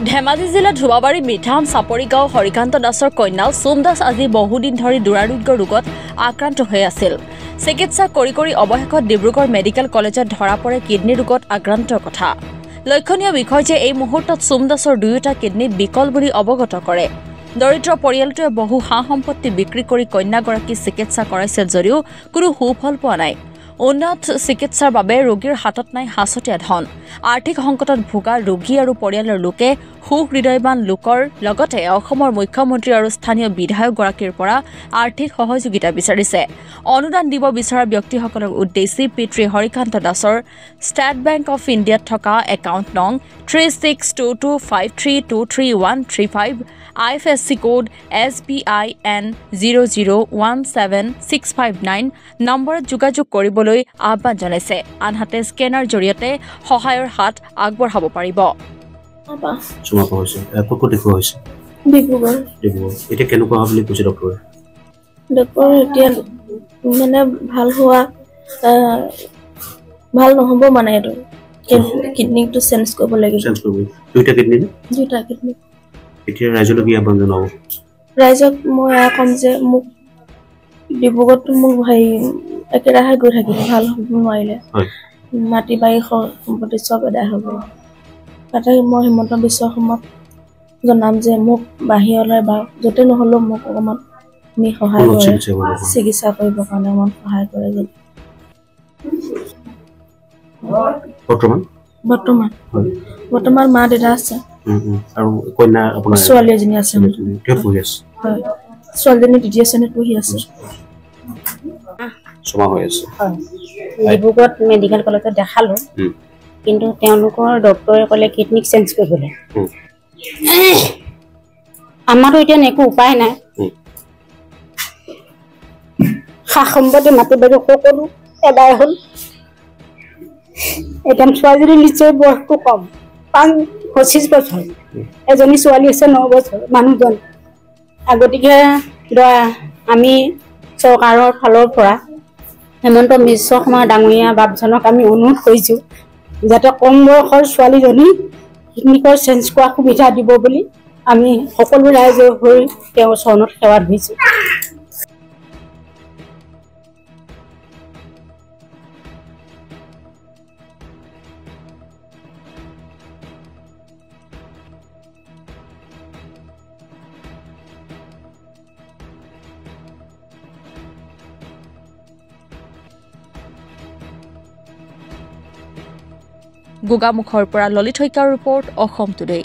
ধেমাজি জিলা ধুবাবাৰী মিঠাম চাপৰি গাঁও হৰিকান্ত দাসৰ কন্যা সোম দাস আজি বহুদিন ধৰি দুৰাৰোগ্য ৰোগত আক্ৰান্ত হৈ আছিল। চিকিৎসা কৰি অৱশেষত ডিব্ৰুগড় মেডিকেল কলেজত ধৰা পৰে কিডনী ৰোগত আক্ৰান্তৰ কথা। লক্ষণীয় বিষয় যে এই মুহূৰ্তত সোম দাসৰ দুয়োটা কিডনী বিকল বুলি অৱগত কৰে। দৰিদ্ৰ পৰিয়ালটোৱে বহু সা-সম্পত্তি বিক্ৰী কৰি কন্যাগৰাকী চিকিৎসা কৰাইছিল যদিও কোনো সুফল পোৱা নাই। উন্নত চিকিৎসাৰ বাবে ৰোগীৰ হাতত নাই হাঁচতীয়া ধন। আৰ্থিক সংকটত ভোগা ৰোগী আৰু পৰিয়ালৰ লোকে সুহৃদয়বান লোকৰ লগতে অসমৰ মুখ্যমন্ত্ৰী আৰু স্থানীয় বিধায়কগৰাকীৰ পৰা আৰ্থিক সহযোগিতা বিচাৰিছে। অনুদান দিব বিচৰা ব্যক্তিসকলক উদ্দেশ্যি পিতৃ হৰিকান্ত দাসৰ ষ্টেট বেংক অৱ ইণ্ডিয়াত থকা একাউণ্ট নং 362253233135 IFSC কোড SBIN 0017659 নম্বৰত যোগাযোগ কৰিবলৈ আহ্বান জনাইছে। আনহাতে স্কেনাৰ জৰিয়তে সহায়ৰ হাত আগবঢ়াব পাৰিব। ভাল নহব মানে এইটো কিডনীটো চেঞ্জ কৰিব লাগিব। দুইটা কিডনী এতিয়া ৰাইজলৈ কি আহ্বান জনাব? ৰাইজক মই কম যে মোক ডিব্ৰুগড়তো মোক একেৰাহে গৈ থাকিব ভাল হ'ব নোৱাৰিলে মাটি বাৰী সম্পত্তি চব এদায় হ'ব। তাতে মই হিমন্ত বিশ্ব শৰ্মাক জনাম যে মোক বাহিৰলৈ বা য'তে নহ'লেও মোক অকণমান সহায় কৰে, চিকিৎসা কৰিবৰ কাৰণে অকণমান সহায় কৰে। যদি বৰ্তমান মা দেউতা আছে আৰু কন্যা আপোনাৰ ছোৱালী এজনী আছে। ছোৱালীজনী তৃতীয় শ্ৰেণীত পঢ়ি আছে। ডিব্ৰুগড় মেডিকেল কলেজত দেখালো, কিন্তু তেওঁলোকৰ ডক্টৰে ক'লে কিডনী চেঞ্জ কৰিবলৈ। আমাৰো এতিয়া একো উপায় নাই। সা সম্পত্তি মাটি বাৰী সকলো এদায় হ'ল। এতিয়া ছোৱালীজনী নিশ্চয় বয়সটো কম, 25 বছৰ। এজনী ছোৱালী আছে 9 বছৰ। মানুহজন গতিকে আমি চৰকাৰৰ ফালৰ পৰা হিমন্ত বিশ্ব শৰ্মা ডাঙৰীয়া বাপজনক আমি অনুৰোধ কৰিছোঁ যাতে কম বয়সৰ ছোৱালীজনী কিডনীকৰ চেঞ্জ কৰা সুবিধা দিব বুলি আমি সকলো ৰাইজে হৈ তেওঁৰ চৰণত সেৱা ধৰিছোঁ। গোগামুখৰ পৰা ললিত শইকীয়াৰ ৰিপৰ্ট, অসম টুডে।